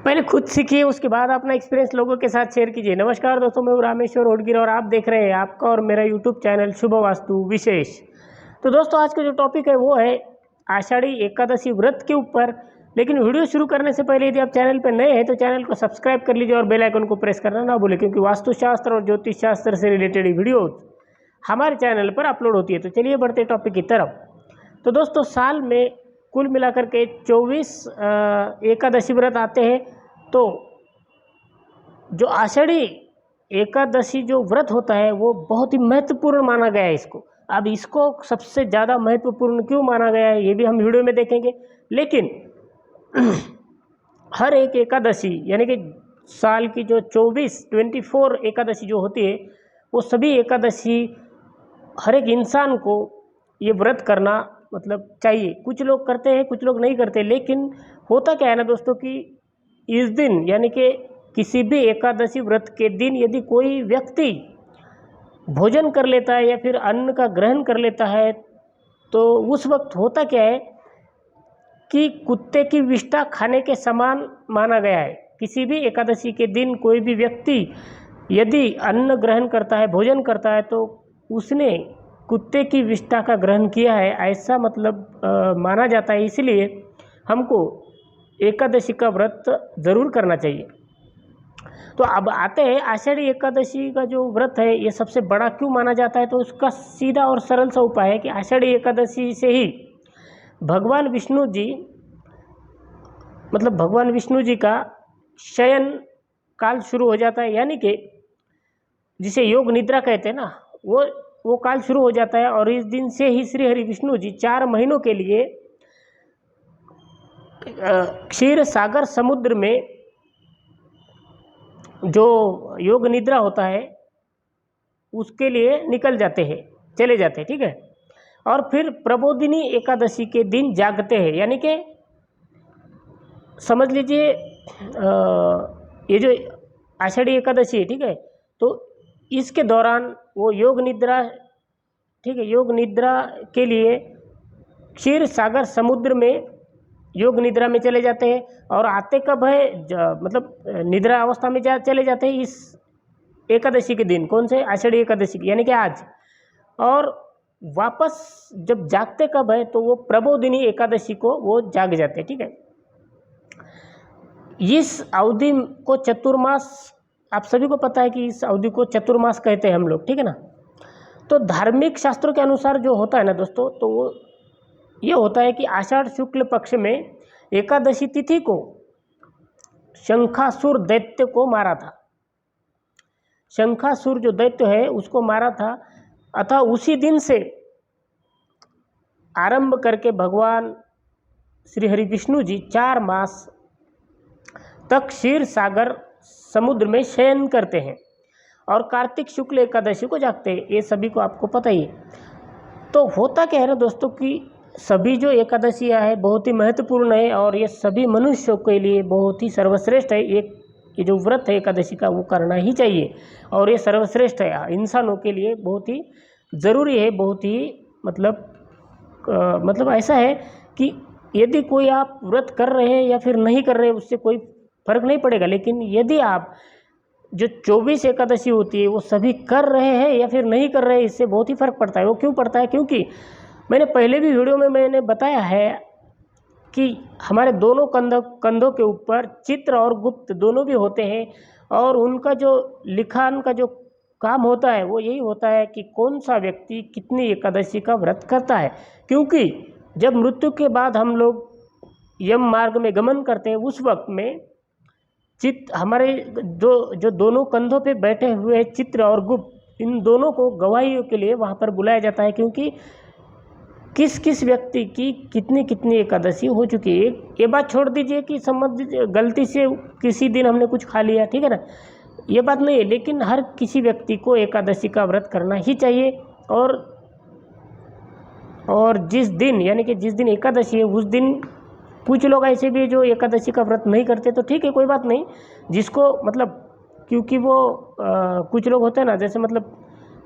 पहले खुद सीखिए, उसके बाद अपना एक्सपीरियंस लोगों के साथ शेयर कीजिए। नमस्कार दोस्तों, मैं हूं रामेश्वर ओडगिर और आप देख रहे हैं आपका और मेरा यूट्यूब चैनल शुभ वास्तु विशेष। तो दोस्तों, आज का जो टॉपिक है वो है आषाढ़ी एकादशी व्रत के ऊपर। लेकिन वीडियो शुरू करने से पहले यदि आप चैनल पर नए हैं तो चैनल को सब्सक्राइब कर लीजिए और बेल आइकन को प्रेस करना ना भूलें, क्योंकि वास्तुशास्त्र और ज्योतिष शास्त्र से रिलेटेड वीडियो हमारे चैनल पर अपलोड होती है। तो चलिए बढ़ते टॉपिक की तरफ। तो दोस्तों, साल में कुल मिलाकर के 24 एकादशी व्रत आते हैं। तो जो आषाढ़ी एकादशी जो व्रत होता है वो बहुत ही महत्वपूर्ण माना गया है इसको। अब इसको सबसे ज़्यादा महत्वपूर्ण क्यों माना गया है ये भी हम वीडियो में देखेंगे। लेकिन हर एक एकादशी यानी कि साल की जो 24 एकादशी जो होती है वो सभी एकादशी हर एक इंसान को ये व्रत करना मतलब चाहिए। कुछ लोग करते हैं, कुछ लोग नहीं करते। लेकिन होता क्या है ना दोस्तों कि इस दिन यानी कि किसी भी एकादशी व्रत के दिन यदि कोई व्यक्ति भोजन कर लेता है या फिर अन्न का ग्रहण कर लेता है तो उस वक्त होता क्या है कि कुत्ते की विष्ठा खाने के समान माना गया है। किसी भी एकादशी के दिन कोई भी व्यक्ति यदि अन्न ग्रहण करता है, भोजन करता है, तो उसने कुत्ते की विष्ठा का ग्रहण किया है, ऐसा मतलब माना जाता है। इसलिए हमको एकादशी का व्रत ज़रूर करना चाहिए। तो अब आते हैं आषाढ़ी एकादशी का जो व्रत है ये सबसे बड़ा क्यों माना जाता है। तो उसका सीधा और सरल सा उपाय है कि आषाढ़ी एकादशी से ही भगवान विष्णु जी मतलब भगवान विष्णु जी का शयन काल शुरू हो जाता है, यानी कि जिसे योग निद्रा कहते हैं ना, वो काल शुरू हो जाता है। और इस दिन से ही श्री हरि विष्णु जी 4 महीनों के लिए क्षीर सागर समुद्र में जो योग निद्रा होता है उसके लिए निकल जाते हैं, चले जाते हैं, ठीक है। और फिर प्रबोधिनी एकादशी के दिन जागते हैं, यानी कि समझ लीजिए ये जो आषाढ़ी एकादशी है, ठीक है, तो इसके दौरान वो योग निद्रा, ठीक है, योग निद्रा के लिए क्षीर सागर समुद्र में योग निद्रा में चले जाते हैं। और आते कब है मतलब निद्रा अवस्था में चले जाते हैं इस एकादशी के दिन। कौन से? आषाढ़ी एकादशी की, यानी कि आज। और वापस जब जागते कब है तो वो प्रबोधिनी एकादशी को वो जाग जाते हैं, ठीक है। इस अवधि को चतुर्मास, आप सभी को पता है कि इस अवधि को चतुर्मास कहते हैं हम लोग, ठीक है ना। तो धार्मिक शास्त्रों के अनुसार जो होता है ना दोस्तों, तो वो ये होता है कि आषाढ़ शुक्ल पक्ष में एकादशी तिथि को शंखासुर दैत्य को मारा था। शंखासुर जो दैत्य है उसको मारा था। अतः उसी दिन से आरंभ करके भगवान श्री हरि विष्णु जी 4 मास तक क्षीर सागर समुद्र में शयन करते हैं और कार्तिक शुक्ल एकादशी को जागते हैं। ये सभी को आपको पता ही है। तो होता क्या है ना दोस्तों कि सभी जो एकादशियाँ है बहुत ही महत्वपूर्ण है और ये सभी मनुष्यों के लिए बहुत ही सर्वश्रेष्ठ है। ये जो व्रत है एकादशी का वो करना ही चाहिए और ये सर्वश्रेष्ठ है, इंसानों के लिए बहुत ही ज़रूरी है। बहुत ही मतलब ऐसा है कि यदि कोई आप व्रत कर रहे हैं या फिर नहीं कर रहे हैं उससे कोई फर्क नहीं पड़ेगा। लेकिन यदि आप जो 24 एकादशी होती है वो सभी कर रहे हैं या फिर नहीं कर रहे हैं, इससे बहुत ही फर्क पड़ता है। वो क्यों पड़ता है? क्योंकि मैंने पहले भी वीडियो में मैंने बताया है कि हमारे दोनों कंधों के ऊपर चित्र और गुप्त दोनों भी होते हैं और उनका जो लिखान का जो काम होता है वो यही होता है कि कौन सा व्यक्ति कितनी एकादशी का व्रत करता है। क्योंकि जब मृत्यु के बाद हम लोग यम मार्ग में गमन करते हैं उस वक्त में हमारे जो दोनों कंधों पे बैठे हुए चित्र और गुप्त, इन दोनों को गवाहियों के लिए वहाँ पर बुलाया जाता है। क्योंकि किस किस व्यक्ति की कितनी एकादशी हो चुकी है। ये बात छोड़ दीजिए कि संबंधित गलती से किसी दिन हमने कुछ खा लिया, ठीक है ना, ये बात नहीं है। लेकिन हर किसी व्यक्ति को एकादशी का व्रत करना ही चाहिए। और जिस दिन यानी कि जिस दिन एकादशी है उस दिन कुछ लोग ऐसे भी जो एकादशी का व्रत नहीं करते, तो ठीक है, कोई बात नहीं। जिसको मतलब क्योंकि वो कुछ लोग होते हैं ना, जैसे मतलब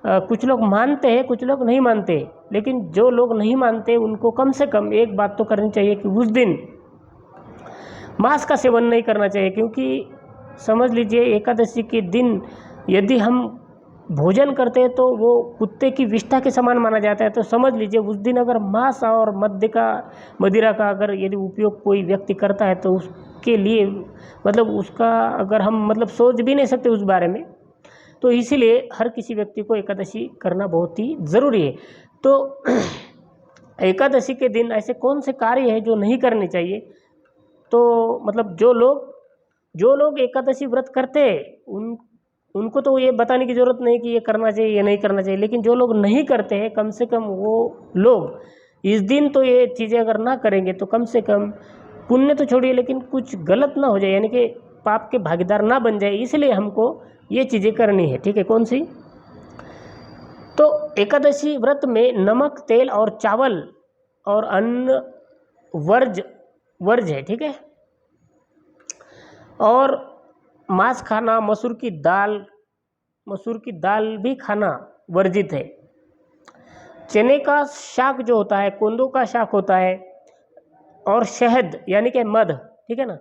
कुछ लोग मानते हैं, कुछ लोग नहीं मानते। लेकिन जो लोग नहीं मानते उनको कम से कम एक बात तो करनी चाहिए कि उस दिन मांस का सेवन नहीं करना चाहिए, क्योंकि समझ लीजिए एकादशी के दिन यदि हम भोजन करते हैं तो वो कुत्ते की विष्ठा के समान माना जाता है। तो समझ लीजिए उस दिन अगर मांस और मदिरा का अगर यदि उपयोग कोई व्यक्ति करता है तो उसके लिए मतलब उसका अगर हम मतलब सोच भी नहीं सकते उस बारे में। तो इसीलिए हर किसी व्यक्ति को एकादशी करना बहुत ही ज़रूरी है। तो एकादशी के दिन ऐसे कौन से कार्य है जो नहीं करने चाहिए? तो मतलब जो लोग एकादशी व्रत करते हैं उनको तो ये बताने की ज़रूरत नहीं कि ये करना चाहिए ये नहीं करना चाहिए, लेकिन जो लोग नहीं करते हैं कम से कम वो लोग इस दिन तो ये चीज़ें अगर ना करेंगे तो कम से कम पुण्य तो छोड़िए लेकिन कुछ गलत ना हो जाए, यानी कि पाप के भागीदार ना बन जाए, इसलिए हमको ये चीज़ें करनी है। ठीक है, कौन सी? तो एकादशी व्रत में नमक, तेल और चावल और अन्न वर्ज है। ठीक है, और मांस खाना, मसूर की दाल भी खाना वर्जित है। चने का शाक जो होता है, कोंदो का शाक होता है, और शहद यानी कि मध, ठीक है ना,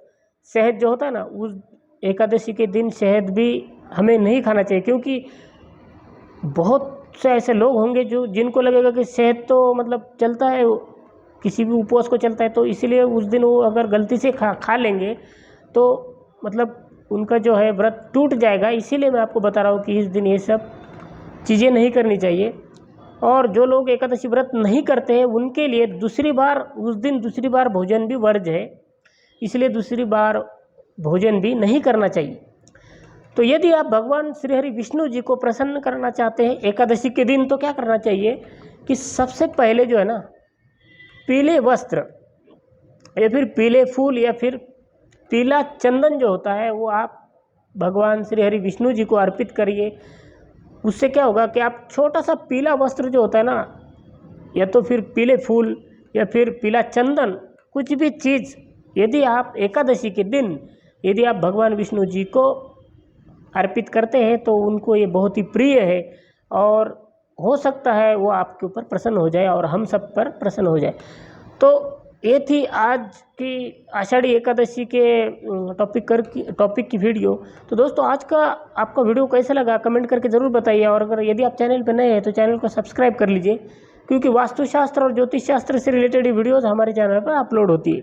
शहद जो होता है ना, उस एकादशी के दिन शहद भी हमें नहीं खाना चाहिए, क्योंकि बहुत से ऐसे लोग होंगे जिनको लगेगा कि शहद तो मतलब चलता है, किसी भी उपवास को चलता है, तो इसीलिए उस दिन वो अगर गलती से खा लेंगे तो मतलब उनका जो है व्रत टूट जाएगा। इसीलिए मैं आपको बता रहा हूँ कि इस दिन ये सब चीज़ें नहीं करनी चाहिए। और जो लोग एकादशी व्रत नहीं करते हैं उनके लिए उस दिन दूसरी बार भोजन भी वर्ज्य है, इसलिए दूसरी बार भोजन भी नहीं करना चाहिए। तो यदि आप भगवान श्री हरि विष्णु जी को प्रसन्न करना चाहते हैं एकादशी के दिन, तो क्या करना चाहिए कि सबसे पहले जो है ना, पीले वस्त्र या फिर पीले फूल या फिर पीला चंदन जो होता है वो आप भगवान श्री हरि विष्णु जी को अर्पित करिए। उससे क्या होगा कि आप छोटा सा पीला वस्त्र जो होता है ना, या तो फिर पीले फूल या फिर पीला चंदन, कुछ भी चीज़ यदि आप एकादशी के दिन यदि आप भगवान विष्णु जी को अर्पित करते हैं तो उनको ये बहुत ही प्रिय है, और हो सकता है वो आपके ऊपर प्रसन्न हो जाए और हम सब पर प्रसन्न हो जाए। तो ये थी आज की आषाढ़ी एकादशी के टॉपिक की वीडियो। तो दोस्तों आज का आपका वीडियो कैसा लगा कमेंट करके ज़रूर बताइए, और अगर यदि आप चैनल पर नए हैं तो चैनल को सब्सक्राइब कर लीजिए, क्योंकि वास्तुशास्त्र और ज्योतिष शास्त्र से रिलेटेड वीडियोज़ हमारे चैनल पर अपलोड होती है।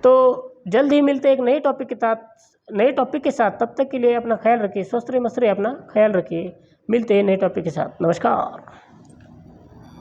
तो जल्द ही मिलते हैं एक नए टॉपिक के साथ। तब तक के लिए अपना ख्याल रखिए, स्वस्थ रहिए, मस्त रहिए, अपना ख्याल रखिए। मिलते हैं नए टॉपिक के साथ। नमस्कार।